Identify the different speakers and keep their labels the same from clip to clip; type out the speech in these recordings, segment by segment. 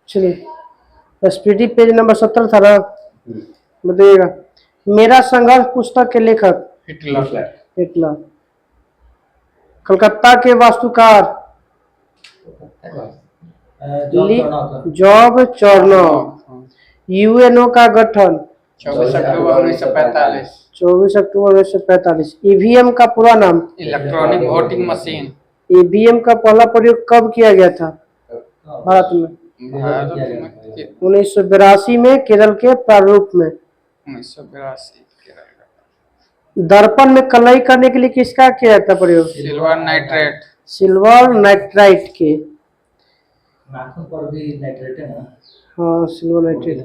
Speaker 1: चलिए speedy page number 70 था ना, बताइएगा। मेरा संघर्ष पुस्तक के लेखक हिटलर। कलकत्ता के वास्तुकार जॉब चॉर्नोक। यूएनओ का गठन
Speaker 2: 24 अक्टूबर 1945।
Speaker 1: 24 अक्टूबर 1945। ईवीएम का पूरा नाम
Speaker 2: इलेक्ट्रॉनिक वोटिंग मशीन।
Speaker 1: ईवीएम का पहला प्रयोग कब किया गया था भारत में? 1982 में केरल के प्रारूप में।
Speaker 2: 1982।
Speaker 1: दर्पण में कलई करने के लिए किसका किया जाता प्रयोग?
Speaker 2: Silver nitrate.
Speaker 1: सिल्वर नाइट्राइट के।
Speaker 3: नाखून पर भी नाइट्रेट है ना?
Speaker 1: हाँ, सिल्वर नाइट्रेट।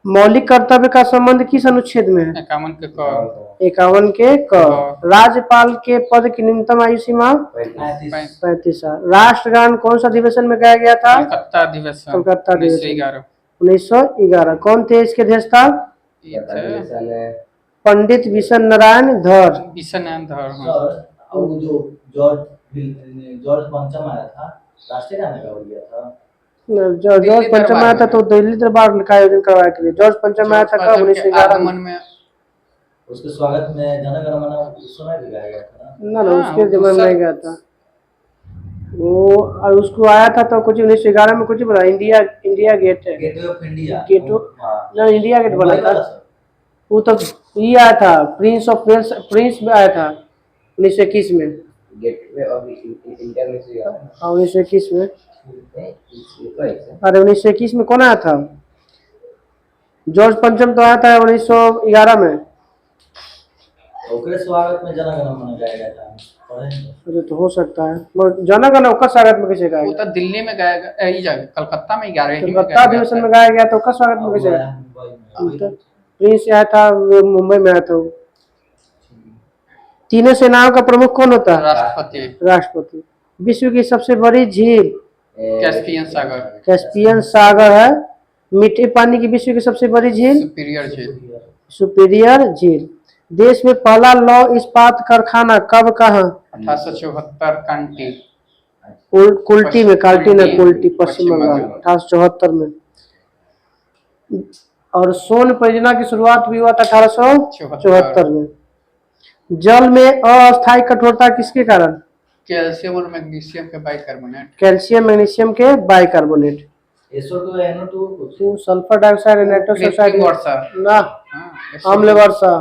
Speaker 1: मौलिक कर्तव्य का संबंध किस अनुच्छेद में है?
Speaker 2: 51 के क।
Speaker 1: 51 के क। राज्यपाल के पद की न्यूनतम आयु सीमा 35 साल। राष्ट्रगान कौन सा अधिवेशन में गाया गया था?
Speaker 2: कलकत्ता अधिवेशन।
Speaker 1: कलकत्ता अधिवेशन
Speaker 2: 1911।
Speaker 1: 1911। कौन थे इसके अध्यक्षता? पंडित विशन नारायण धर।
Speaker 3: और जो जॉर्ज पंचम आया था, राष्ट्रीय गान का हो गया था।
Speaker 1: जॉर्ज पंचम आया था तो दिल्ली दरबार का आयोजन करवाया के लिए। जॉर्ज पंचम आया था कब? 1911
Speaker 2: में।
Speaker 3: उसके स्वागत में जन गण मन उस समय भी गाया गया था
Speaker 1: ना उसके जमाने में नहीं गया था वो। और उसको आया था तो कुछ 1911 में कुछ बना इंडिया गेट है।
Speaker 3: Gateway of India.
Speaker 1: ना इंडिया गेट बना था वो तो ये आया था प्रिंस ऑफ वेल्स। प्रिंस में आया था 1921 में।
Speaker 4: गेटवे ऑफ इंडिया में
Speaker 1: 1921 में। अरे 1921 में कौन आया था? जॉर्ज पंचम तो आया था 1911 में।
Speaker 3: ओकरे स्वागत में जन गण मन गाया गया था।
Speaker 1: अरे तो हो सकता है मगर जन गण ओकर स्वागत में कैसे गाया?
Speaker 2: वो तो दिल्ली में गाया गया, कलकत्ता में 11
Speaker 1: कलकत्ता अधिवेशन में गाया गया तो ओकर स्वागत में कैसे गाया? प्रिंस आया था मुंबई में आया था। तीनों सेनाओं का प्रमुख कौन होता है? राष्ट्रपति। विश्व की सबसे बड़ी झील
Speaker 2: कैस्पियन सागर।
Speaker 1: कैस्पियन सागर है। मीठे पानी की विश्व की सबसे बड़ी झील सुपीरियर झील। देश में पहला लौह इस्पात कारखाना कब कहाँ?
Speaker 2: 1874
Speaker 1: कुल्टी में। काल्टी न कुल्टी, पश्चिम बंगाल 1874 में। और सोन परियोजना की शुरुआत भी हुआ था 1874 में। जल में अस्थायी कठोरता किसके कारण?
Speaker 2: कैल्शियम और मैग्नीशियम के बाइकार्बोनेट।
Speaker 1: कैल्शियम मैग्नीशियम के bicarbonate.
Speaker 3: SO2 NO2
Speaker 1: sulphur dioxide nitrous oxide ना अम्ल वर्षा।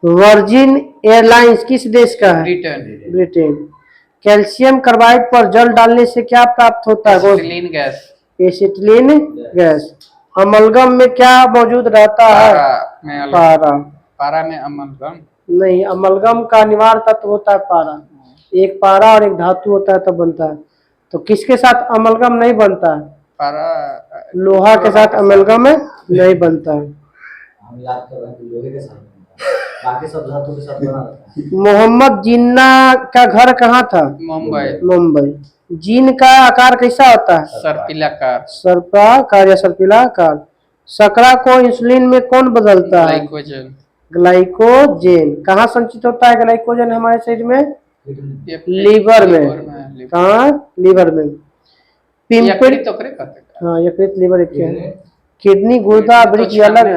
Speaker 1: वर्जिन एयरलाइंस किस देश का है? ब्रिटेन। कैल्शियम कार्बाइड पर जल डालने से क्या प्राप्त होता है?
Speaker 2: Acetylene gas.
Speaker 1: Acetylene gas. Amalgam में क्या मौजूद रहता है?
Speaker 2: पारा में अमलगम
Speaker 1: नहीं, अमलगम का अनिवार्य तत्व होता है पारा। एक पारा और एक धातु होता है तब बनता है। तो किसके साथ अमलगम नहीं बनता है?
Speaker 2: पारा
Speaker 1: लोहा के साथ अमलगम नहीं बनता है।
Speaker 3: हम याद कर रहे हैं लोहे के साथ बाकी सब धातु के साथ बना रहता है।
Speaker 1: मोहम्मद जिन्ना का घर कहाँ था? मुंबई। जीन का आकार कैसा होता है?
Speaker 2: सर्पिलाकार।
Speaker 1: सर्पाकार या सर्पिलाकार। शकरा को इंसुलिन में कौन बदलता है? ग्लाइकोजेन। कहाँ संचित होता है ग्लाइकोजेन हमारे शरीर में? लीवर में। कहाँ? लीवर में। पिंपल। हाँ, यकृत लीवर एक है। किडनी गुर्दा वृक्क अलग है,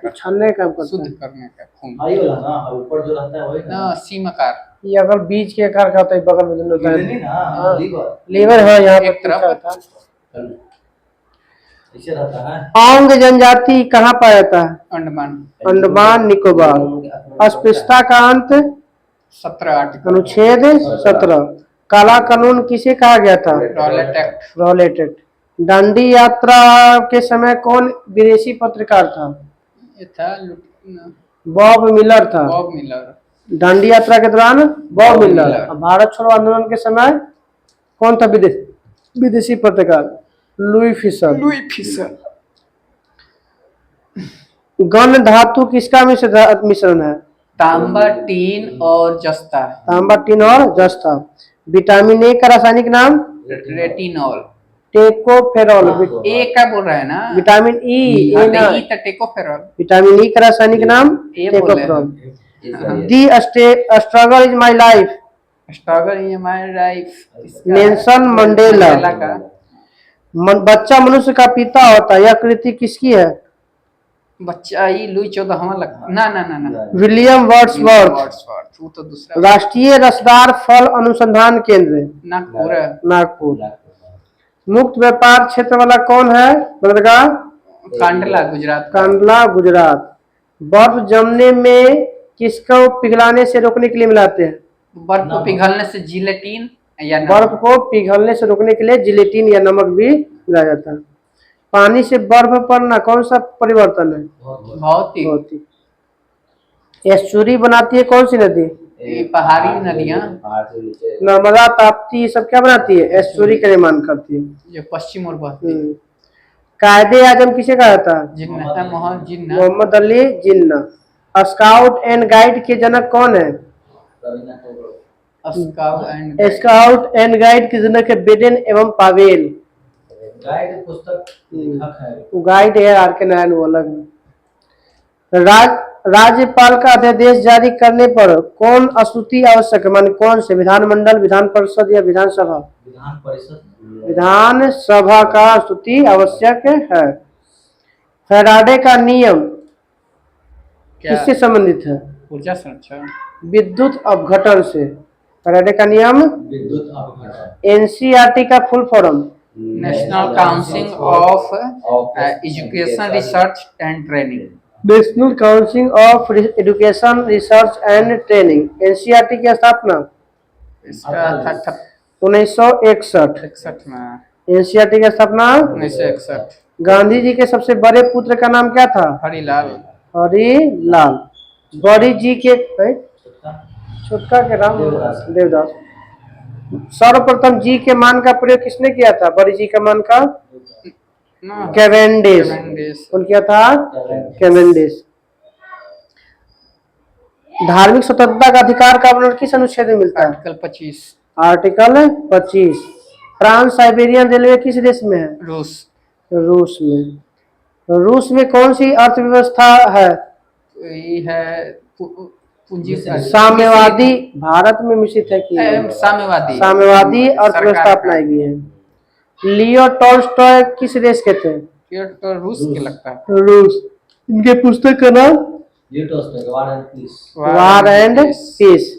Speaker 1: छानने का काम करता है,
Speaker 2: शुद्ध करने का खून।
Speaker 3: हाई वाला ना ऊपर जो रहता है वही
Speaker 2: ना सीमाकार।
Speaker 1: ये अगर बीज के आकार का होता है बगल में दोनों होता
Speaker 3: किडनी ना
Speaker 1: लीवर है यहाँ
Speaker 2: एक तरफ
Speaker 3: ऐसे रहता है।
Speaker 1: औंग जनजाति कहाँ पाया जाता है?
Speaker 2: अंडमान
Speaker 1: निकोबार। अस्पृश्यता का अंत
Speaker 2: 17
Speaker 1: अनुच्छेद 17। काला कानून किसे कहा गया था? Rowlatt act. दांडी यात्रा के समय कौन विदेशी पत्रकार था? बॉब मिलर था। दांडी यात्रा के दौरान बॉब मिलर। भारत छोड़ो आंदोलन के समय कौन था विदेशी पत्रकार? Louis Fischer. गण धातु किसका मिश्रण है?
Speaker 2: तांबा, टीन और जस्ता।
Speaker 1: तांबा, टीन और जस्ता। विटामिन ए का रासायनिक नाम?
Speaker 2: रेटिनॉल।
Speaker 1: टेकोफेरॉल।
Speaker 2: ए का बोल रहा है ना?
Speaker 1: Vitamin E
Speaker 2: tocopherol.
Speaker 1: Vitamin E का रासायनिक नाम tocopherol. The struggle is my life
Speaker 2: struggle in my life.
Speaker 1: Nelson Mandela.
Speaker 2: का
Speaker 1: बच्चा मनुष्य का पिता होता है, यह कृति किसकी है?
Speaker 2: बच्चा ही लुई 14वां लगता। ना ना ना ना,
Speaker 1: विलियम वर्ड्सवर्थ।
Speaker 2: वर्ड्सवर्थ, वो तो दूसरा।
Speaker 1: राष्ट्रीय रसदार फल अनुसंधान केंद्र
Speaker 2: नागपुर।
Speaker 1: नागपुर। मुक्त व्यापार क्षेत्र वाला कौन है? बंदरगाह
Speaker 2: कांडला गुजरात।
Speaker 1: कांडला गुजरात। बर्फ जमने में किसको पिघलाने से रोकने के लिए मिलाते हैं?
Speaker 2: बर्फ को पिघलने से जिलेटिन या नमक।
Speaker 1: बर्फ को पिघलने से रोकने के लिए जिलेटिन या नमक भी मिलाया जाता है। पानी से बर्फ पड़ना कौन सा परिवर्तन है?
Speaker 2: भौतिक।
Speaker 1: भौतिक। एस्चुरी बनाती है कौन सी नदी?
Speaker 2: ये पहाड़ी नदियां
Speaker 4: पहाड़ से नीचे
Speaker 1: नर्मदा, ताप्ती, ये सब क्या बनाती है? एस्चुरी का निर्माण करती है।
Speaker 2: जो पश्चिम और बहती है।
Speaker 1: कायदे आजम किसे कहा था?
Speaker 2: जिन्ना मोहम्मद जिन्ना।
Speaker 1: Mohammad Ali Jinnah. Scout and guide के जनक कौन है?
Speaker 3: Rabindranath Tagore.
Speaker 1: Scout and guide के जनक है बेडेन एवं पावेल।
Speaker 3: गाइड पुस्तक लेखक है।
Speaker 1: वो गाइड है, आर के नारायण वो अलग है। राज्यपाल का अध्यादेश जारी करने पर कौन स्तुति आवश्यक है? मान कौन से? विधानमंडल, विधान परिषद या विधानसभा?
Speaker 3: विधान परिषद।
Speaker 1: विधानसभा का स्तुति आवश्यक है। फैराडे का नियम
Speaker 2: क्या?
Speaker 1: किससे संबंधित है?
Speaker 2: ऊर्जा संरक्षण।
Speaker 1: विद्युत अपघटन से। फैराडे का नियम।
Speaker 3: विद्युत अपघटन।
Speaker 1: एनसीईआरटी का full form?
Speaker 2: National council of education research and training.
Speaker 1: National council of education research and training. NCERT की स्थापना
Speaker 2: इसका था
Speaker 1: 1961।
Speaker 2: 61 में।
Speaker 1: एनसीईआरटी की स्थापना
Speaker 2: 1961।
Speaker 1: गांधी जी के सबसे बड़े पुत्र का नाम क्या था?
Speaker 2: हरिलाल।
Speaker 1: हरिलाल। बड़ी जी के छोटका के नाम
Speaker 3: देवदास।
Speaker 1: देवदास। सर्वप्रथम जी के मान का प्रयोग किसने किया था? बड़ी जी का मान का कैवेंडिश। कौन किया था? कैवेंडिश। धार्मिक स्वतंत्रता का अधिकार का वर्णन किस अनुच्छेद में मिलता है?
Speaker 2: Article 25।
Speaker 1: Article 25। Trans Siberian railway किस देश में है?
Speaker 2: रूस।
Speaker 1: रूस में। रूस में कौन सी अर्थव्यवस्था है?
Speaker 2: ये है पूंजी
Speaker 1: साम्यवादी। भारत में मिश्रित है कि
Speaker 2: साम्यवादी।
Speaker 1: साम्यवादी अर्थव्यवस्था अपनाई गई है। लियो टॉल्स्टॉय किस देश के थे?
Speaker 2: ये तो रूस के लगता है।
Speaker 1: रूस। इनके पुस्तक का नाम वार एंड पीस।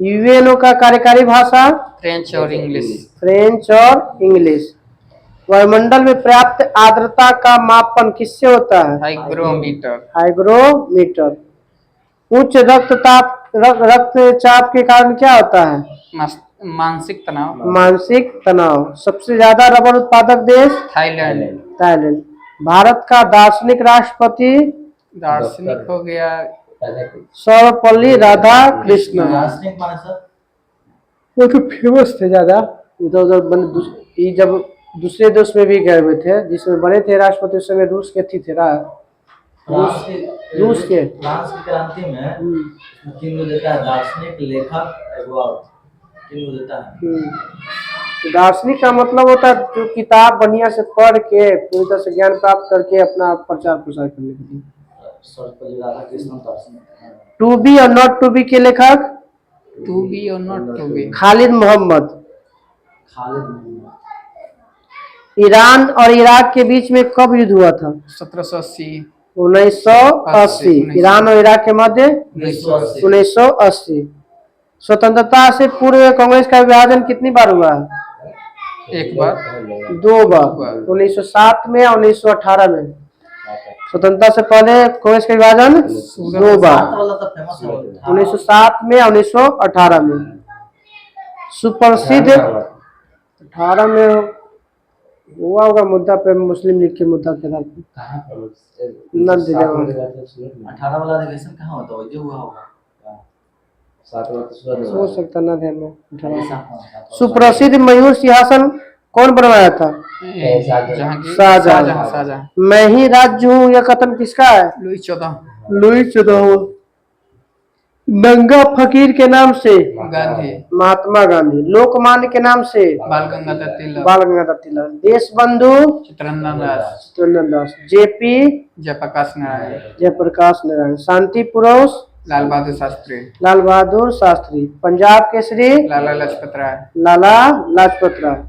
Speaker 1: यूएनओ का कार्यकारी भाषा
Speaker 2: फ्रेंच और इंग्लिश।
Speaker 1: फ्रेंच और इंग्लिश। वायुमंडल में पर्याप्त आर्द्रता का मापन किससे होता है?
Speaker 2: हाइग्रोमीटर।
Speaker 1: हाइग्रोमीटर। उच्च रक्तचाप के कारण क्या होता है?
Speaker 2: मानसिक तनाव।
Speaker 1: मानसिक तनाव। सबसे ज्यादा रबर उत्पादक देश?
Speaker 2: थाईलैंड।
Speaker 1: थाईलैंड। भारत का दार्शनिक राष्ट्रपति?
Speaker 2: दार्शनिक हो गया
Speaker 1: सर्वपल्ली राधाकृष्णन।
Speaker 3: दार्शनिक माने सर?
Speaker 1: वो तो फेमस थे ज्यादा, इधर उधर ये जब दूसरे देश में भी गए हुए थे, जिसमें बने थे राष्ट्रपति उस समय रूस के थी रूस के।
Speaker 3: फ्रांस की क्रांति में किन को देता है? दार्शनिक, लेखक, किन को देता है?
Speaker 1: तो दार्शनिक का मतलब होता है जो किताब बढ़िया से पढ़ के पूरी तरह से ज्ञान प्राप्त करके अपना प्रचार प्रसार करने के लिए।
Speaker 3: सर्वपल्ली राधाकृष्णन दार्शनिक।
Speaker 1: टू बी और नॉट टू बी के लेखक?
Speaker 2: टू बी और not to be.
Speaker 1: Khalid Mohammad.
Speaker 3: Khalid.
Speaker 1: Iran और इराक के बीच में कब युद्ध हुआ था?
Speaker 2: 1780।
Speaker 1: 1980। ईरान और इराक के मध्य 1980। स्वतंत्रता से पूर्व कांग्रेस का विभाजन कितनी बार हुआ है?
Speaker 2: एक बार।
Speaker 1: 2 बार। 1907 में और 1918 में। स्वतंत्रता से पहले कांग्रेस का विभाजन 2 बार। 1907 में और 1918 में। सुप्रसिद्ध 18 में हुआ होगा मुद्दा पे, मुस्लिम लीग के मुद्दा के आधार पर।
Speaker 3: 18 वाला अधिवेशन कहाँ होता है? जो हुआ होगा
Speaker 1: हो सकता ना ध्यान में। 18। सुप्रसिद्ध मयूर सिंहासन कौन बनवाया था? शाहजहां। मैं ही राज्य हूँ यह कथन किसका है?
Speaker 2: लुई 14।
Speaker 1: लुई 14। नंगा फकीर के नाम से?
Speaker 2: गांधी। महात्मा
Speaker 1: गांधी। लोकमान्य के नाम से?
Speaker 2: बाल गंगाधर तिलक।
Speaker 1: बाल गंगाधर तिलक। देशबंधु?
Speaker 2: चित्तरंजन दास।
Speaker 1: चित्तरंजन दास। जेपी?
Speaker 2: जयप्रकाश नारायण।
Speaker 1: जयप्रकाश नारायण। शांति पुरुष?
Speaker 2: लाल बहादुर शास्त्री,
Speaker 1: लाल बहादुर शास्त्री। पंजाब केसरी,
Speaker 2: लाला लाजपत राय,
Speaker 1: लाला लाजपत राय।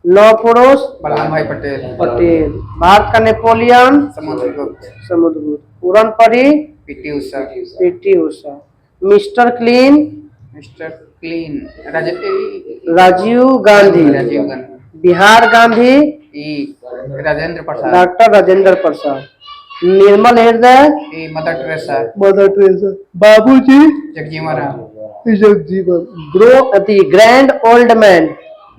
Speaker 1: लौह पुरुष,
Speaker 2: वल्लभ भाई पटेल,
Speaker 1: पटेल। भारत का नेपोलियन,
Speaker 2: समुद्रगुप्त,
Speaker 1: समुद्रगुप्त। उड़न परी,
Speaker 2: PT Usha,
Speaker 1: PT Usha. Mister clean,
Speaker 2: mister clean,
Speaker 1: Rajiv Gandhi.
Speaker 2: Rajiv Gandhi,
Speaker 1: Bihar Gandhi,
Speaker 2: Rajendra Prasad,
Speaker 1: doctor Rajendra Prasad. Nirmal Hriday,
Speaker 2: mother Teresa,
Speaker 1: mother Teresa. Babuji,
Speaker 2: Jagjivan Ram,
Speaker 1: Jagjivan. Grand old man,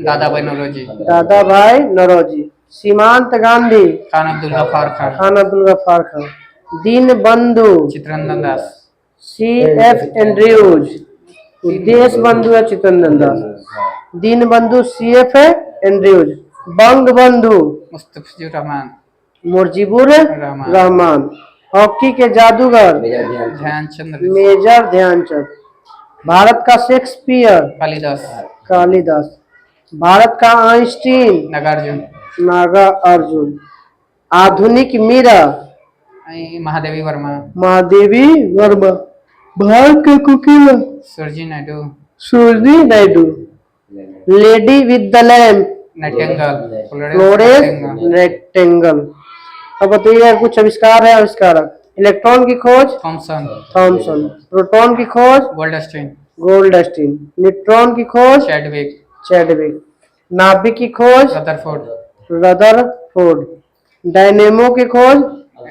Speaker 2: Dadabhai Naoroji,
Speaker 1: दादा भाई नौरोजी। सीमांत गांधी,
Speaker 2: खान अब्दुल गफ्फार खान,
Speaker 1: खान अब्दुल गफ्फार खान। दीन बंधु,
Speaker 2: चित्ररंजन दास,
Speaker 1: सी एफ एंड्रयूज। देश बंधु है चित्ररंजन दास। दीन बंधु सी एफ एंड्रयूज। बंग बंधु,
Speaker 2: मुस्तफिजुर रहमान,
Speaker 1: मुजीबुर रहमान। हॉकी के जादूगर,
Speaker 2: ध्यानचंद,
Speaker 1: मेजर ध्यानचंद। भारत का शेक्सपियर,
Speaker 2: कालिदास,
Speaker 1: कालिदास। भारत का आइंस्टीन,
Speaker 2: नागार्जुन,
Speaker 1: नागा अर्जुन। आधुनिक मीरा,
Speaker 2: महादेवी वर्मा,
Speaker 1: महादेवी वर्मा। भारत का कोकिला,
Speaker 2: सुरजी नायडू,
Speaker 1: सुरजी Naidu. Lady with the lamp,
Speaker 2: nightingale,
Speaker 1: Florence Nightingale. अब बताइए कुछ आविष्कार है आविष्कारक। इलेक्ट्रॉन की खोज,
Speaker 2: थॉमसन,
Speaker 1: थॉमसन। प्रोटॉन की खोज,
Speaker 2: गोल्डस्टीन,
Speaker 1: गोल्डस्टीन। न्यूट्रॉन की खोज,
Speaker 2: चैडविक,
Speaker 1: चैडविक। नाभिक की खोज,
Speaker 2: रदरफोर्ड,
Speaker 1: रदरफोर्ड। डायनेमो की खोज,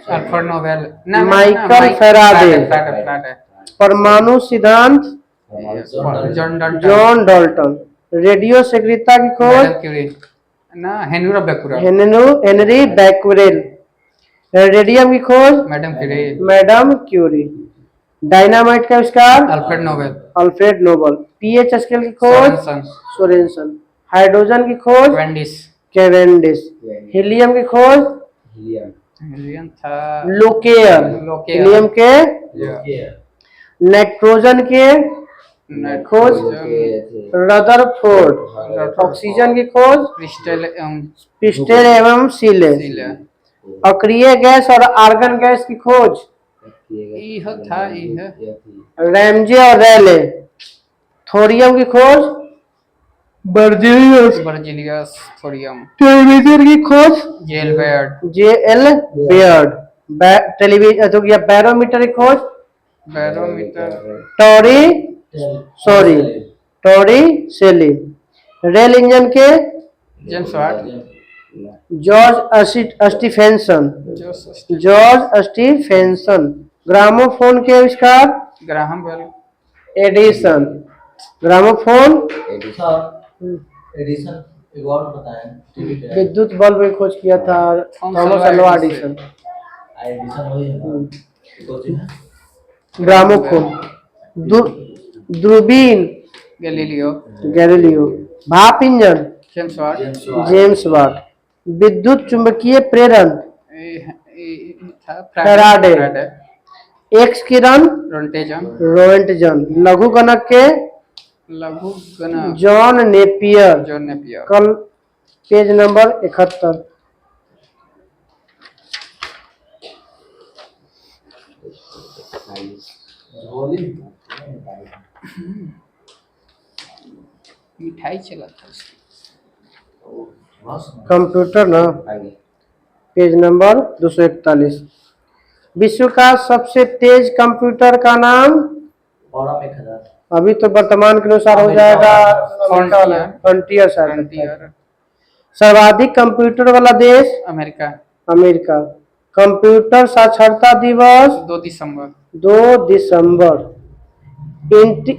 Speaker 2: Alfred Nobel,
Speaker 1: Michael Faraday.
Speaker 2: Faraday,
Speaker 1: परमाणु सिद्धांत,
Speaker 2: John Dalton,
Speaker 1: John Dalton. Radio सक्रियता की खोज,
Speaker 2: madam Curie, Henri Becquerel,
Speaker 1: Henri Becquerel. Radium की खोज,
Speaker 2: madam Curie,
Speaker 1: madam Curie. Dynamite का आविष्कार,
Speaker 2: Alfred Nobel,
Speaker 1: Alfred Nobel. PH scale की खोज,
Speaker 2: सोरेनसन,
Speaker 1: सोरेनसन। हाइड्रोजन की खोज,
Speaker 2: वेंडिस,
Speaker 1: कैवेंडिश। हीलियम की खोज,
Speaker 2: हिलियम था,
Speaker 1: लुकेयर।
Speaker 2: लोकेयर।
Speaker 1: हीलियम के।
Speaker 3: Yeah.
Speaker 1: नाइट्रोजन के खोज,
Speaker 2: नाइट्रोजन,
Speaker 1: रदरफोर्ड। ऑक्सीजन की खोज,
Speaker 2: क्रिस्टल
Speaker 1: पिस्टेल एवं सीले।
Speaker 2: सीले,
Speaker 1: अक्रिय गैस और आर्गन गैस की खोज,
Speaker 2: यह था यह,
Speaker 1: रैमजे और रैले। थोरियम की खोज, बर्जीलियस।
Speaker 2: बर्जिलियस, थोरियम,
Speaker 1: टेलीविजन की खोज,
Speaker 2: JL Baird,
Speaker 1: J L Baird. Television तो या बैरोमीटर की खोज,
Speaker 2: barometer,
Speaker 1: टॉरी sorry Torricelli. Rail engine के,
Speaker 2: James Watt,
Speaker 1: George Stephenson. George Stephenson. Gramophone के आविष्कार,
Speaker 2: Graham Bell,
Speaker 1: Edison. Gramophone,
Speaker 3: Edison एक और बताएं टीवी का
Speaker 1: विद्युत बल्ब की खोज किया था थॉमस अल्वा एडिसन।
Speaker 3: एडिसन वही है ना दो चीज है
Speaker 1: ग्रामोफोन। दूरबीन,
Speaker 2: गैलीलियो,
Speaker 1: गैलीलियो। भाप engine,
Speaker 2: James Watt,
Speaker 1: James Watt. विद्युत चुंबकीय प्रेरण,
Speaker 2: था
Speaker 1: फैराडे। एक्स किरण,
Speaker 2: रोंटेजन,
Speaker 1: रोएंटजन। लघु गणक के,
Speaker 2: लघु गणक,
Speaker 1: जॉन नेपियर।
Speaker 2: John Napier.
Speaker 1: कल पेज नंबर 71।
Speaker 2: मिठाई चला था उसकी।
Speaker 1: कंप्यूटर ना, पेज नंबर 241। विश्व का सबसे तेज कंप्यूटर का नाम,
Speaker 3: फॉरम 1000
Speaker 1: अभी तो वर्तमान के अनुसार हो जाएगा फ्रंटियर शायद।
Speaker 2: फ्रंटियर,
Speaker 1: सर्वाधिक कंप्यूटर वाला देश,
Speaker 2: अमेरिका,
Speaker 1: अमेरिका। कंप्यूटर साक्षरता दिवस,
Speaker 2: 2 दिसंबर,
Speaker 1: 2 दिसंबर।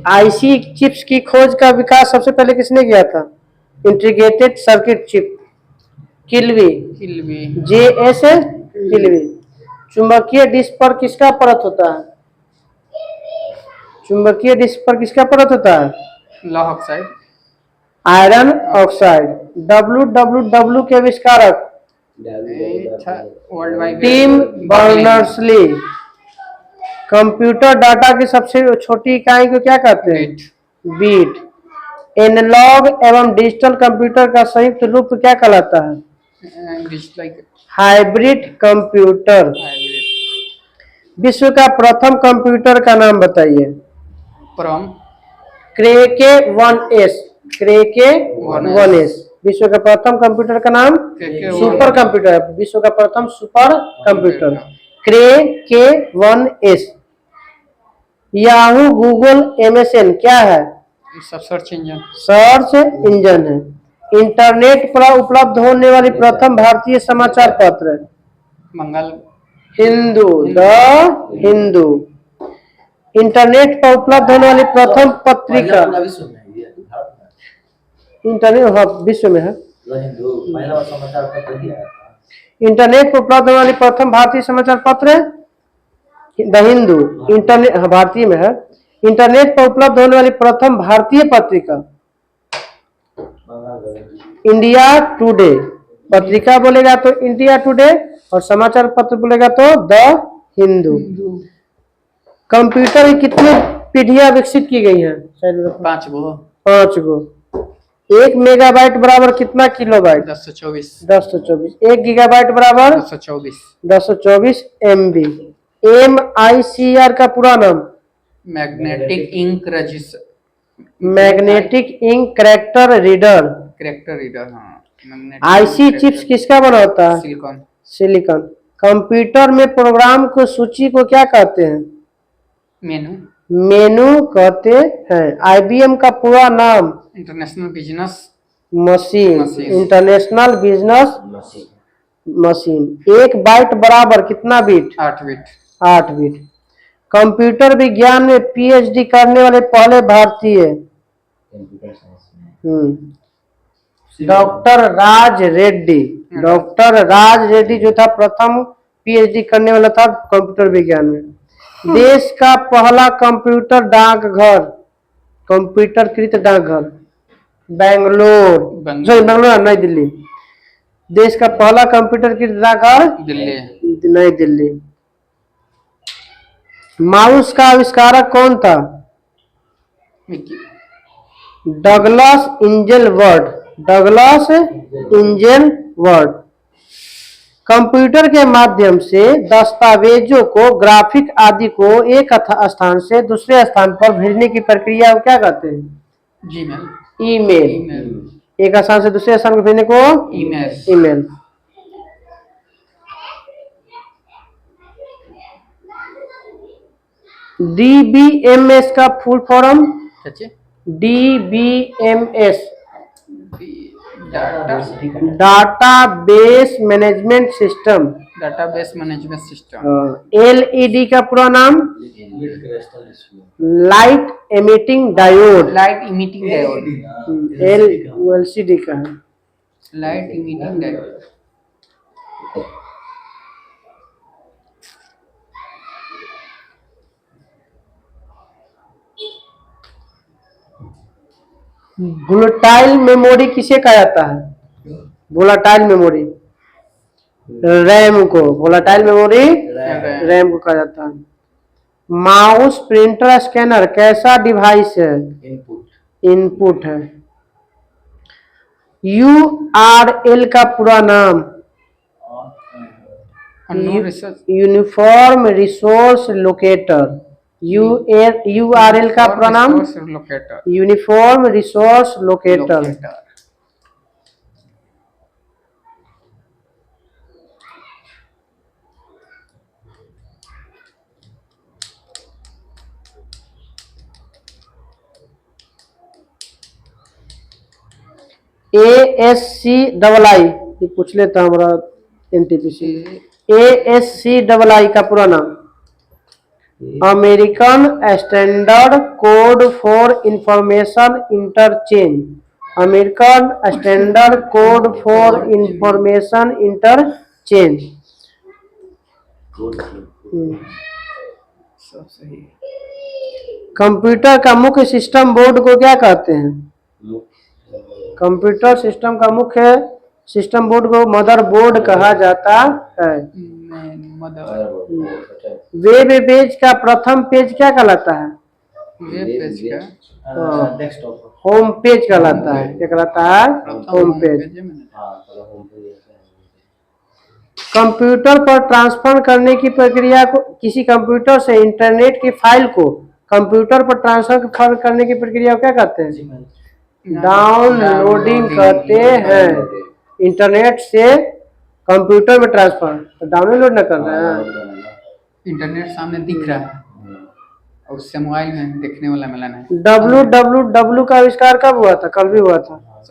Speaker 1: आईसी चिप्स की खोज का विकास सबसे पहले किसने किया था? Integrated circuit chip, किल्वी।
Speaker 2: किल्वी,
Speaker 1: जेएस किल्वी। चुंबकीय डिस्क पर किसका परत होता है? चुंबकीय डिस्क पर किसका परत होता है?
Speaker 2: लौह ऑक्साइड,
Speaker 1: आयरन ऑक्साइड। WWW के आविष्कारक,
Speaker 2: world wide
Speaker 1: Tim Berners-Lee. Computer data की सबसे छोटी इकाई को क्या कहते हैं? बीट। एनालॉग एवं डिजिटल कंप्यूटर का संयुक्त रूप क्या कहलाता है?
Speaker 2: Digital
Speaker 1: hybrid computer. विश्व का प्रथम कंप्यूटर का नाम बताइए।
Speaker 2: परम
Speaker 1: क्रेके 1S, क्रेके
Speaker 2: 1S
Speaker 1: 1S विश्व का प्रथम कंप्यूटर का नाम।
Speaker 2: क्रेके
Speaker 1: सुपर कंप्यूटर है, विश्व का प्रथम सुपर कंप्यूटर क्रेके 1S। याहू, गूगल, MSN क्या है?
Speaker 2: ये सब सर्च इंजन।
Speaker 1: सर्च इंजन है। इंटरनेट पर उपलब्ध होने वाली प्रथम भारतीय समाचार पत्र
Speaker 2: मंगल
Speaker 1: हिंदू, द हिंदू। इंटरनेट पर उपलब्ध होने वाली प्रथम पत्रिका,
Speaker 3: पूरा विश्व में है ये भारत में।
Speaker 1: इंटरनेट, हाँ, विश्व में है।
Speaker 3: द हिंदू पहला समाचार पत्र ही आया था।
Speaker 1: इंटरनेट पर उपलब्ध होने वाली प्रथम भारतीय समाचार पत्र द हिंदू। इंटरनेट, हाँ, भारतीय में है। इंटरनेट पर उपलब्ध होने वाली प्रथम भारतीय पत्रिका इंडिया टुडे। पत्रिका बोलेगा तो इंडिया टुडे और समाचार पत्र बोलेगा तो द हिंदू। कंप्यूटर की कितनी पीढ़ियां विकसित की गई हैं?
Speaker 2: 5 गो
Speaker 1: 5 गो। 1 मेगाबाइट बराबर कितना किलोबाइट?
Speaker 2: 1024
Speaker 1: 1024। 1 गीगाबाइट बराबर
Speaker 2: 1024
Speaker 1: 1024 MB। MICR का पूरा नाम?
Speaker 2: Magnetic ink register,
Speaker 1: magnetic ink character reader.
Speaker 2: Character reader. हाँ,
Speaker 1: IC चिप्स किसका बना होता है?
Speaker 2: सिलिकॉन।
Speaker 1: सिलिकॉन। कंप्यूटर में प्रोग्राम को सूची को क्या कहते हैं?
Speaker 2: मेनू।
Speaker 1: मेनू कहते हैं। IBM का पूरा नाम?
Speaker 2: International business
Speaker 1: machine,
Speaker 2: machine.
Speaker 1: International business machine. 1 byte बराबर कितना बिट?
Speaker 2: 8 बिट।
Speaker 1: 8 बिट। कंप्यूटर विज्ञान में PhD करने वाले पहले भारतीय
Speaker 3: कंप्यूटर साइंस में
Speaker 1: डॉक्टर राज रेड्डी। डॉक्टर राज रेड्डी जो था प्रथम PhD करने वाला था कंप्यूटर विज्ञान में। देश का पहला कंप्यूटर डाकघर, कंप्यूटरकृत डाकघर बेंगलोर, बेंगलोर नई दिल्ली। देश का पहला कंप्यूटरकृत डाकघर
Speaker 2: दिल्ली।
Speaker 1: नई दिल्ली। माउस का आविष्कारक कौन था?
Speaker 2: मिकी।
Speaker 1: Douglas Engelbart, Douglas Engelbart. Computer के माध्यम से दस्तावेजों को, ग्राफिक आदि को एक स्थान से दूसरे स्थान पर भेजने की प्रक्रिया को क्या कहते हैं?
Speaker 2: जीमेल।
Speaker 1: ईमेल। एक स्थान से दूसरे स्थान पर भेजने को
Speaker 2: ईमेल।
Speaker 1: ईमेल। DBMS का full form? DBMS database management system.
Speaker 2: Database management system.
Speaker 1: LED का पूरा नाम? Light emitting diode.
Speaker 2: Light emitting diode.
Speaker 1: LCD का है।
Speaker 2: Light emitting diode.
Speaker 1: Volatile memory किसे कहा जाता है? वोलेटाइल मेमोरी रैम को, वोलेटाइल मेमोरी रैम को कहा जाता है। माउस, प्रिंटर, स्कैनर कैसा डिवाइस है? इनपुट है। URL का पूरा नाम? Uniform resource locator. URL का पूरा नाम? Uniform resource locator. ASCII, ये पूछ लेता हमारा NTPC। ASCII का पूरा नाम? American standard code for information interchange. American standard code for information interchange. Computer का मुख्य सिस्टम बोर्ड को क्या कहते हैं? कंप्यूटर सिस्टम का मुख्य सिस्टम बोर्ड को मदरबोर्ड कहा जाता है। वेब पेज का प्रथम पेज क्या कहलाता है?
Speaker 2: वेब पेज का
Speaker 3: डेस्कटॉप
Speaker 1: होम पेज कहलाता है। क्या कहलाता है? Home page. कंप्यूटर पर ट्रांसफर करने की प्रक्रिया को, किसी कंप्यूटर से इंटरनेट की फाइल को कंप्यूटर पर ट्रांसफर करने की प्रक्रिया को क्या कहते हैं?
Speaker 3: जीमेल।
Speaker 1: डाउनलोडिंग कहते हैं। इंटरनेट से कंप्यूटर में ट्रांसफर, तो डाउनलोड ना कर रहे हैं।
Speaker 2: इंटरनेट सामने दिख रहा है और उससे मोबाइल में देखने वाला मिलन है।
Speaker 1: www का आविष्कार कब हुआ था? कल भी हुआ था।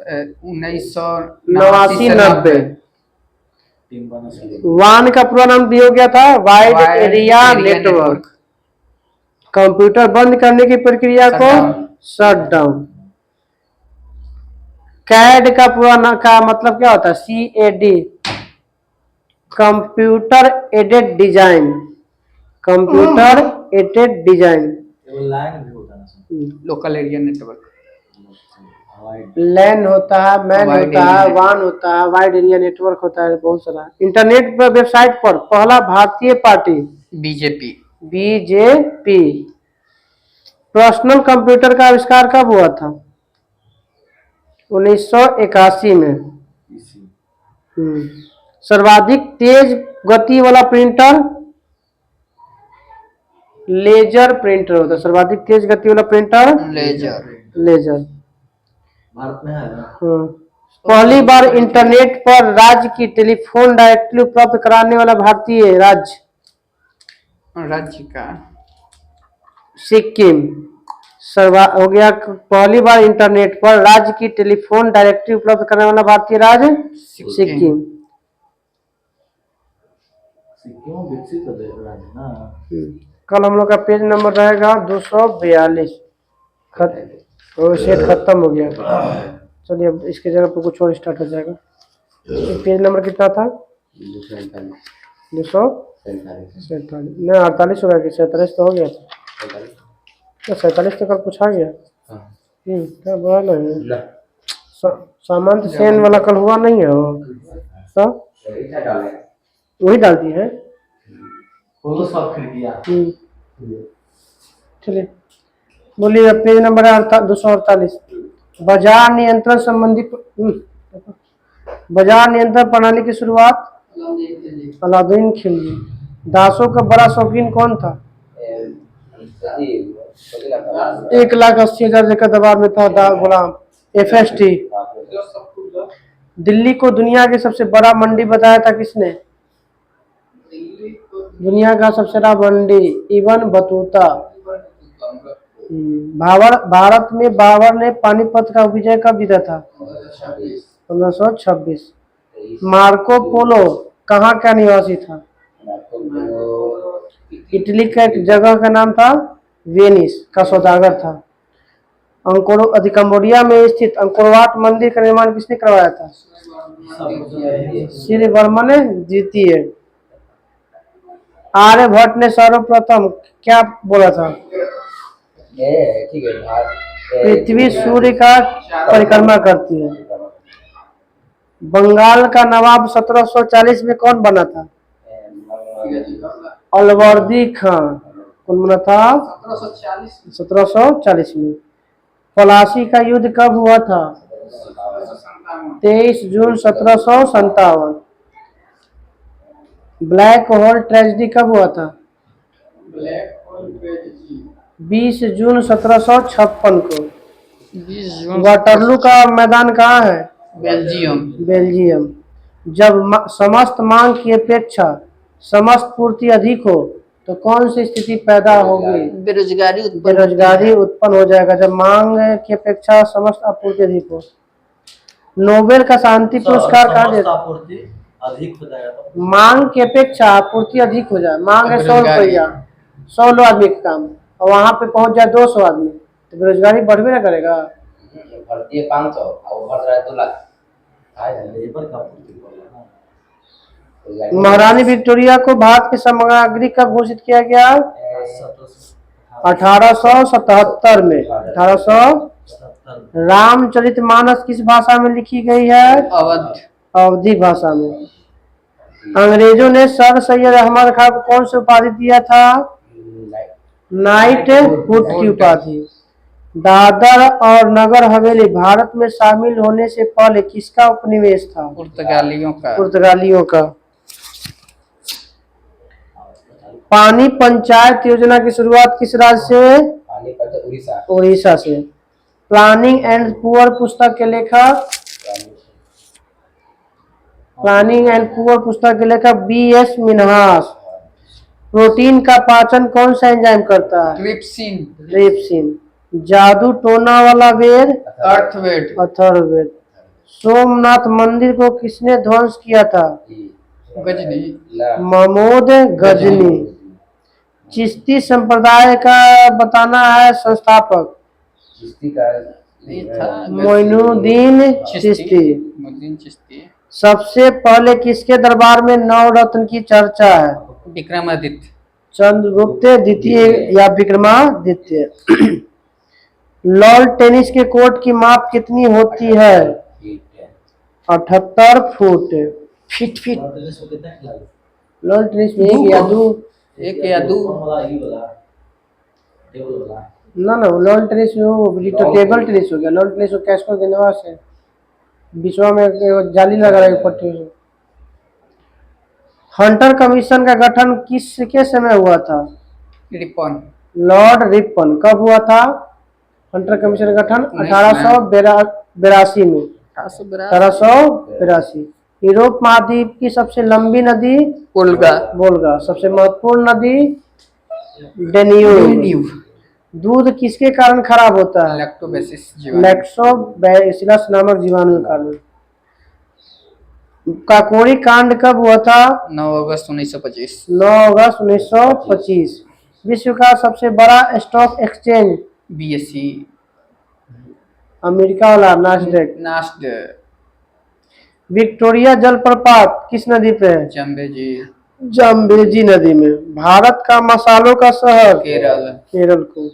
Speaker 2: 1989-90।
Speaker 3: Team Berners-Lee.
Speaker 1: वान का पूरा नाम दिया गया था वाइड एरिया नेटवर्क। कंप्यूटर बंद करने की प्रक्रिया को शट डाउन। कैड का पूरा नाम का मतलब क्या होता है? CAD, computer aided design. Computer aided design.
Speaker 3: वो लाइन भी होता है ना,
Speaker 2: लोकल एरिया नेटवर्क।
Speaker 1: लैन होता है, मैन
Speaker 2: Wide
Speaker 1: होता है,
Speaker 2: area
Speaker 1: वान होता है, वाइड एरिया नेटवर्क होता है, बहुत सारा। इंटरनेट पर वेबसाइट पर पहला भारतीय party
Speaker 2: BJP.
Speaker 1: BJP। Personal computer का आविष्कार कब हुआ था? 1981 में। सर्वाधिक तेज गति वाला प्रिंटर लेजर प्रिंटर होता है। सर्वाधिक तेज गति वाला प्रिंटर लेजर।
Speaker 3: भारत में है ना।
Speaker 1: हाँ। पहली बार इंटरनेट पर राज्य की टेलीफोन डायरेक्टरी उपलब्ध कराने वाला भारतीय
Speaker 2: राज्य का
Speaker 1: सिक्किम। हो गया। पहली बार इंटरनेट पर राज्य की टेलीफोन डायरेक्टरी उपलब्ध कराने वाला भारतीय राज्य सिक्किम।
Speaker 3: सिक्किम विकसित राज्य है ना।
Speaker 1: कल हम लोग का पेज नंबर रहेगा 242। वो सेट खत्म हो गया। चलिए अब इसके जगह पर कुछ और स्टार्ट हो जाएगा। पेज नंबर कितना था? 247। नहीं 48 हो गया कि 47 तो हो गया था। तो 47 तो कल पूछा गया। क्या बोला नहीं? सामंत सेन वाला कल हुआ नहीं है वो? तो वही डालती है।
Speaker 3: खोलो सब खिड़कियां।
Speaker 1: चलिए बोलिए पेज नंबर है 248। बाजार नियंत्रण संबंधी बाजार नियंत्रण प्रणाली की शुरुआत अलाउद्दीन खिलजी। दासों का बड़ा शौकीन कौन था? 1,80,000 का दबाव में था गुलाम FST। दिल्ली को दुनिया की सबसे बड़ा मंडी बताया था किसने? दुनिया का सबसे बड़ा मंडी इब्न बतूता। भारत में बाबर ने पानीपत का विजय कब जीता था? 1526। मार्को पोलो कहाँ का निवासी था? इटली का एक जगह का नाम था वेनिस का सौदागर था। कंबोडिया में स्थित अंकोरवाट मंदिर का निर्माण किसने करवाया था? श्री वर्मन द्वितीय। आर्यभट्ट ने सर्वप्रथम क्या बोला था? पृथ्वी सूर्य का परिक्रमा करती है। बंगाल का नवाब 1740 में कौन बना था? अलवर्दी खान। कौन बना था? 1740 में। पलासी का युद्ध कब हुआ था? 23 जून 1757। ब्लैक होल ट्रेजेडी कब हुआ था? 20 जून 1756 को। वाटरलू का मैदान कहाँ है? बेल्जियम। जब समस्त मांग की अपेक्षा समस्त पूर्ति अधिक हो तो कौन सी स्थिति पैदा होगी? बेरोजगारी उत्पन्न हो जाएगा जब मांग की अपेक्षा समस्त आपूर्ति अधिक हो। नोबेल का शांति पुरस्कार कहाँ देता?
Speaker 3: आपूर्ति अधिक हो जाएगा तो
Speaker 1: मांग की अपेक्षा आपूर्ति अधिक हो जाए। मांग है 100 रुपया, 100 आदमी का काम और वहां पे पहुंच जाए 200 आदमी तो बेरोजगारी बढ़ भी ना करेगा।
Speaker 4: भर्ती है 500 और भर रहा है 2 लाख।
Speaker 3: लेबर का आपूर्ति बोला ना।
Speaker 1: महारानी विक्टोरिया को भारत के समग्र नागरिक कब घोषित किया गया? 1877 में। 1800। रामचरितमानस किस भाषा में लिखी गई है? अवधी भाषा में। अंग्रेजों ने सर सैयद अहमद खान को कौन सी उपाधि दिया था? नाइट हुड की उपाधि। दादर और नगर हवेली भारत में शामिल होने से पहले किसका उपनिवेश था?
Speaker 2: पुर्तगालियों का।
Speaker 1: पुर्तगालियों का। पानी पंचायत योजना की शुरुआत किस राज्य से?
Speaker 4: पानीपत उड़ीसा।
Speaker 1: उड़ीसा से। प्लानिंग एंड पुअर पुस्तक के लेखक? प्लानिंग एंड पुअर पुस्तक के लेखक B.S. मिन्हास। प्रोटीन का पाचन कौन सा एंजाइम करता है?
Speaker 2: ट्रिप्सिन।
Speaker 1: ट्रिप्सिन। जादू टोना वाला वेद?
Speaker 2: अर्थवेद।
Speaker 1: अथर्ववेद। सोमनाथ मंदिर को किसने ध्वंस किया था?
Speaker 2: गजनी।
Speaker 1: महमूद गजनी। चिश्ती संप्रदाय का बताना है संस्थापक?
Speaker 4: चिश्ती का
Speaker 2: ये था
Speaker 1: मोइनुद्दीन चिश्ती।
Speaker 2: मोइनुद्दीन चिश्ती।
Speaker 1: सबसे पहले किसके दरबार में नवरत्न की चर्चा है?
Speaker 2: विक्रमादित्य।
Speaker 1: चंद्रगुप्त द्वितीय या विक्रमादित्य। लॉन टेनिस के कोर्ट की माप कितनी होती है? 78 फुट।
Speaker 2: Fit fit.
Speaker 3: और टेनिस को कितना खिलाड़ी?
Speaker 1: लॉन टेनिस में एक या दो?
Speaker 2: एक या दो।
Speaker 3: कौन वाला ये वाला टेबल वाला?
Speaker 1: ना ना, लॉन टेनिस में वो ये तो टेबल टेनिस हो गया। लॉन टेनिस को कैस्को के निवास है, बीचवा में एक जाली लगा रहा है पट्टी से। हंटर कमीशन का गठन किसके समय हुआ था?
Speaker 2: रिपन।
Speaker 1: Lord Ripon. कब हुआ था हंटर कमीशन का गठन? 1882 में। 1882। यूरोप महाद्वीप की सबसे लंबी नदी?
Speaker 2: वोल्गा।
Speaker 1: वोल्गा। सबसे महत्वपूर्ण नदी? डेन्यूब। दूध किसके कारण खराब होता है?
Speaker 2: लैक्टोबैसिलस जीवाणु।
Speaker 1: लैक्टोबैसिलस नामक जीवाणु के कारण। काकोरी कांड कब हुआ था?
Speaker 2: 9 अगस्त 1925।
Speaker 1: 9 अगस्त 1925। विश्व का सबसे बड़ा स्टॉक एक्सचेंज?
Speaker 2: BSE।
Speaker 1: अमेरिका वाला नास्डैक।
Speaker 2: नास्डैक।
Speaker 1: विक्टोरिया जलप्रपात किस नदी पे है?
Speaker 2: जम्बेजी।
Speaker 1: जाम्बेजी नदी में। भारत का मसालों का शहर?
Speaker 2: केरल।
Speaker 1: केरल को।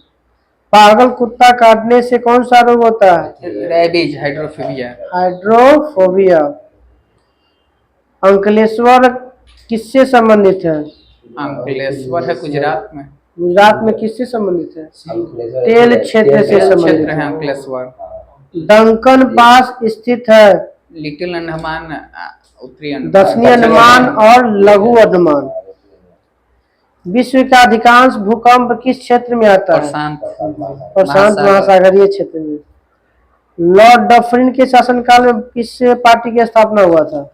Speaker 1: पागल कुत्ता काटने से कौन सा रोग होता है?
Speaker 2: रेबीज। हाइड्रोफोबिया।
Speaker 1: हाइड्रोफोबिया। अंकलेश्वर किससे संबंधित है?
Speaker 2: अंकलेश्वर है गुजरात में।
Speaker 1: गुजरात में किससे संबंधित है?
Speaker 4: अंकलेश्वर
Speaker 1: तेल क्षेत्र से संबंधित
Speaker 2: क्षेत्र है
Speaker 1: है।
Speaker 2: अंकलेश्वर।
Speaker 1: डंकन पास स्थित है?
Speaker 2: लिटिल अंडमान, उत्तरी अंडमान,
Speaker 1: दक्षिणी अंडमान और लघु अंडमान। विश्व का अधिकांश भूकंप किस क्षेत्र में आता है? प्रशांत महासागरीय क्षेत्र में। लॉर्ड डफरिन के शासनकाल में किस पार्टी की स्थापना हुआ था?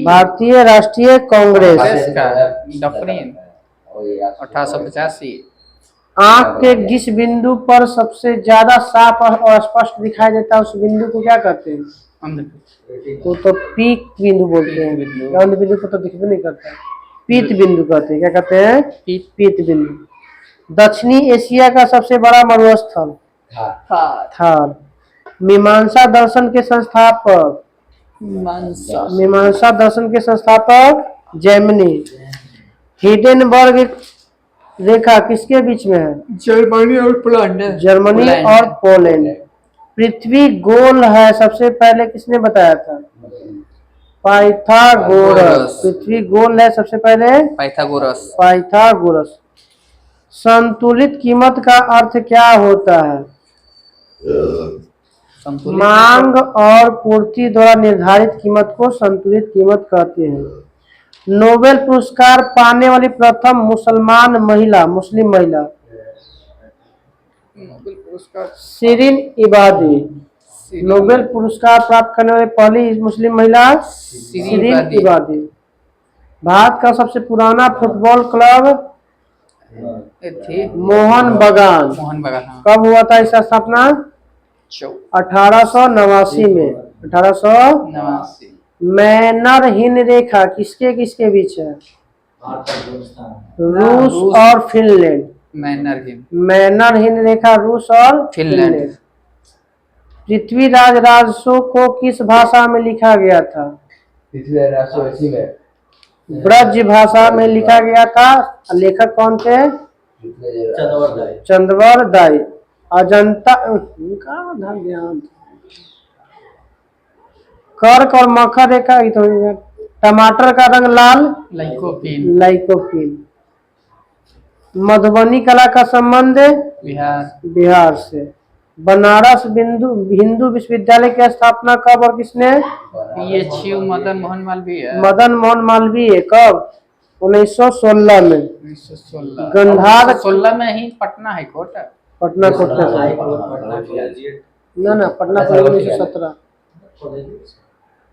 Speaker 1: भारतीय राष्ट्रीय कांग्रेस।
Speaker 2: डफरिन 1885।
Speaker 1: आंख के जिस बिंदु पर सबसे ज्यादा साफ और स्पष्ट दिखाई देता है उस बिंदु को क्या कहते हैं? तो पीक बिंदु बोलते हैं। राउंड बिंदु को तो दिखने नहीं करता। पीत बिंदु कहते हैं। क्या कहते हैं? पीत बिंदु। दक्षिणी एशिया का सबसे बड़ा मरुस्थल? थार। मीमांसा दर्शन के संस्थापक? मीमांसा दर्शन के संस्थापक जैमिनी। हिडेनबर्ग रेखा किसके बीच में है?
Speaker 2: जर्मनी और पोलैंड।
Speaker 1: जर्मनी और पोलैंड। पृथ्वी गोल है सबसे पहले किसने बताया था? पाइथागोरस। पृथ्वी गोल है सबसे पहले पाइथागोरस। संतुलित कीमत का अर्थ क्या होता है? मांग और पूर्ति द्वारा निर्धारित कीमत को संतुलित कीमत कहते हैं। नोबेल पुरस्कार पाने वाली प्रथम मुस्लिम महिला? शिरीन इबादी। नोबेल पुरस्कार प्राप्त करने वाली पहली मुस्लिम महिला? शिरीन इबादी। भारत का सबसे पुराना फुटबॉल क्लब? मोहन बगान। कब हुआ था इसका स्थापना? 1889 में। 1889। मैनर हिंद रेखा किसके बीच है? रूस और फिनलैंड। मैनर हिंद रेखा रूस और फिनलैंड। पृथ्वीराज राजसो को किस भाषा में लिखा गया था? ब्रज भाषा में लिखा गया था। लेखक कौन थे? चंद्रवर दाई। अजंता का ध्यान। कर्क और मकर रेखा। टमाटर का रंग लाल? लाइकोपीन। मधुबनी कला का संबंध? बिहार से। बनारस हिंदू विश्वविद्यालय की स्थापना कब और किसने?
Speaker 2: PHU मदन मोहन मालवीय।
Speaker 1: मदन मोहन मालवीय। कब? 1916 में
Speaker 2: 1916
Speaker 1: गंधार
Speaker 2: 16 में ही पटना हाई कोर्ट है।
Speaker 1: पटना कोर्ट
Speaker 3: पटना
Speaker 1: था।
Speaker 3: हाई कोर्ट, पटना कॉलेजिएट
Speaker 1: ना पटना कॉलेज 1917,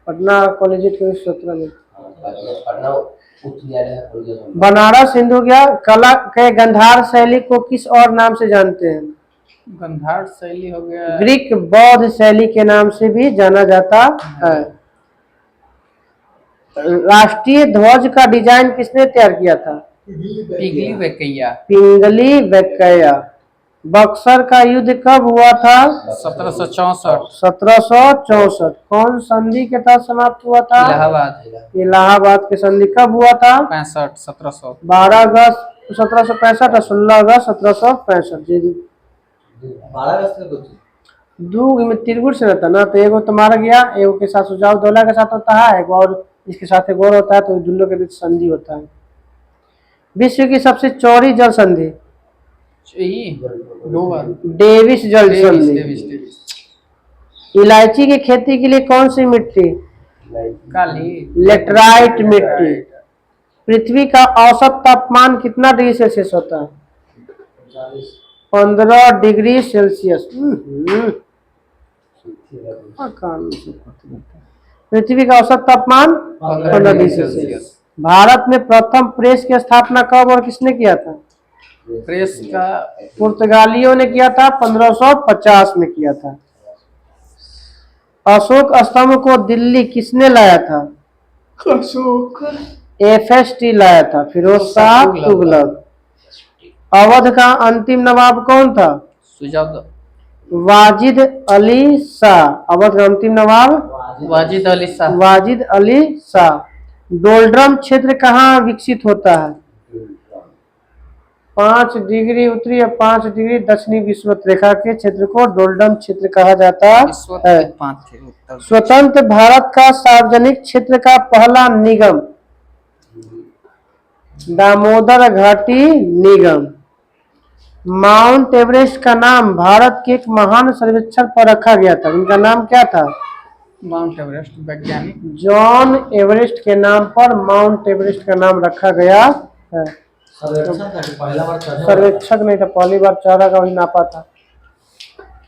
Speaker 1: पटना कॉलेजिएट के 1917 में।
Speaker 4: पटना उच्च न्यायालय खोल दिया।
Speaker 1: बनारस हिंदू क्या कला के गंधार शैली को किस और नाम से जानते हैं?
Speaker 2: गंधार शैली हो गया
Speaker 1: ग्रीक बौद्ध शैली के नाम से भी जाना जाता है। राष्ट्रीय ध्वज का डिजाइन किसने तैयार किया था?
Speaker 2: पिघली वेकैया।
Speaker 1: पिंगली वेंकैया। बक्सर का युद्ध कब हुआ था?
Speaker 2: 1764
Speaker 1: 1764। कौन संधि के तहत समाप्त हुआ था?
Speaker 2: इलाहाबाद।
Speaker 1: इलाहाबाद की संधि कब हुआ था?
Speaker 2: 65 1700
Speaker 1: 12 अगस्त 1765 और 16 अगस्त 1765 जी।
Speaker 3: 12 अगस्त को कुछ
Speaker 1: दू में त्रिगुट से रहता ना, तो एगो तो मारा गया, एगो के साथ सुजाउद्दौला के साथ होता है, एगो और इसके साथ एक और होता है, तो दोनों के बीच संधि होता है। विश्व की सबसे चौड़ी जल संधि डेविस जल संधि। इलायची की खेती के लिए कौन सी मिट्टी?
Speaker 2: काली
Speaker 1: लेटराइट मिट्टी। पृथ्वी का औसत तापमान कितना डिग्री सेल्सियस होता है? 15 डिग्री सेल्सियस। पृथ्वी का औसत तापमान 15 डिग्री सेल्सियस। भारत में प्रथम प्रेस की स्थापना कब और किसने किया था?
Speaker 2: प्रेस का
Speaker 1: पुर्तगालियों ने किया था, 1550 में किया था। अशोक स्तंभ को दिल्ली किसने लाया था?
Speaker 2: अशोक
Speaker 1: एफएसटी लाया था, फिरोज शाह तुगलक। अवध का अंतिम नवाब कौन था?
Speaker 2: सुजाउद्दौला।
Speaker 1: वाजिद अली शाह। अवध का अंतिम नवाब
Speaker 2: वाजिद अली शाह।
Speaker 1: वाजिद अली शाह। डोलड्रम क्षेत्र कहाँ विकसित होता है? 5 डिग्री उत्तरी और 5 डिग्री दक्षिणी विषुवत रेखा के क्षेत्र को डोलड्रम क्षेत्र कहा जाता है। स्वतंत्र भारत का सार्वजनिक क्षेत्र का पहला निगम दामोदर घाटी निगम। माउंट एवरेस्ट का नाम भारत के एक महान सर्वेक्षण पर रखा गया था, उनका नाम क्या था?
Speaker 2: माउंट एवरेस्ट वैज्ञानिक
Speaker 1: जॉन एवरेस्ट के नाम पर माउंट एवरेस्ट का नाम रखा गया है।
Speaker 3: सर्वेक्षण था कि पहला बार चढ़ने वाला था।
Speaker 1: सर्वेक्षक नहीं था, पहली बार चढ़ा का वही नापा था।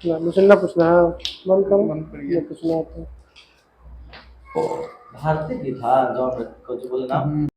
Speaker 1: मुझे ना पूछना है, बंद करो, ये पूछना होता है।
Speaker 3: भारतीय की था जॉन, कुछ बोले ना